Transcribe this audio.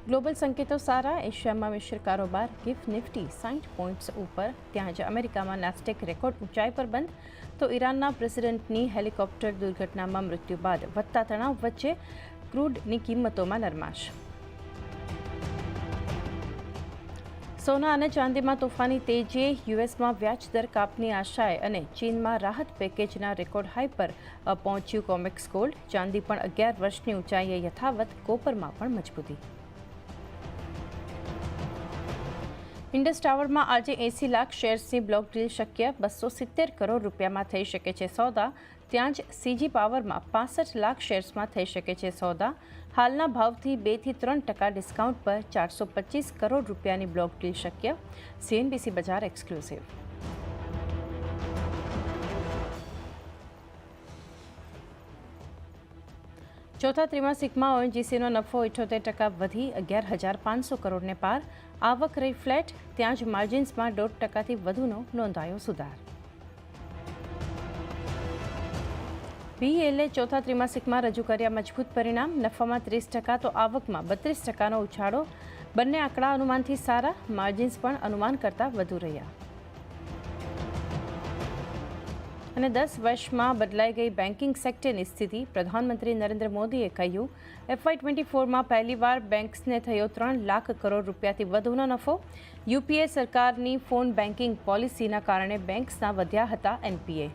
Global સંકેતો સારા. એશિયામાં મિશ્ર કારોબાર. ગિફ્ટ નિફ્ટી 60 પોઈન્ટ્સ ઉપર. ત્યાં જ અમેરિકામાં નાસ્ટેક રેકોર્ડ ઊંચાઈ પર બંધ. તો ઈરાનના પ્રેસિડેન્ટની હેલિકોપ્ટર દુર્ઘટનામાં મૃત્યુ બાદ વધતા તણાવ વચ્ચે ક્રૂડની કિંમતોમાં નરમાશ. સોના અને ચાંદીમાં તોફાની તેજી. યુએસમાં વ્યાજદર કાપની આશાએ અને ચીનમાં રાહત પેકેજના રેકોર્ડ હાઈ પર પહોંચ્યું કોમેક્સ ગોલ્ડ. ચાંદી પણ 11 વર્ષની ઊંચાઈએ યથાવત. કોપરમાં પણ મજબૂતી. ઇન્ડસ ટાવરમાં આજે 80 લાખ શેર્સની બ્લોક ડીલ શક્ય. 270 કરોડ રૂપિયામાં થઈ શકે છે સોદા. ત્યાં જ સીજી પાવરમાં 65 લાખ શેર્સમાં થઈ શકે છે સોદા. હાલના ભાવથી 2 થી 3% ડિસ્કાઉન્ટ પર 425 કરોડ રૂપિયાની બ્લોક ડીલ શક્ય. સીએનબીસી બજાર એક્સક્લુઝિવ. ચોથા ત્રિમાસિકમાં ઓએનજીસીનો નફો 78% વધી 11,500 કરોડને પાર. આવક રહી ફ્લેટ. ત્યાં જ માર્જિન્સમાં 1.5%થી વધુનો નોંધાયો સુધાર. બીઈએલએ ચોથા ત્રિમાસિકમાં રજૂ કર્યા મજબૂત પરિણામ. નફામાં 30% તો આવકમાં 32%નો ઉછાળો. બંને આંકડા અનુમાનથી સારા. માર્જિન્સ પણ અનુમાન કરતાં વધુ રહ્યા. અને 10 વર્ષમાં બદલાઈ ગઈ બેન્કિંગ સેક્ટરની સ્થિતિ. પ્રધાનમંત્રી નરેન્દ્ર મોદીએ કહ્યું, FY24માં પહેલીવાર બેન્ક્સને થયો 3 લાખ કરોડ રૂપિયાથી વધુનો નફો. યુપીએ સરકારની ફોન બેન્કિંગ પોલિસીના કારણે બેન્ક્સના વધ્યા હતા એનપીએ.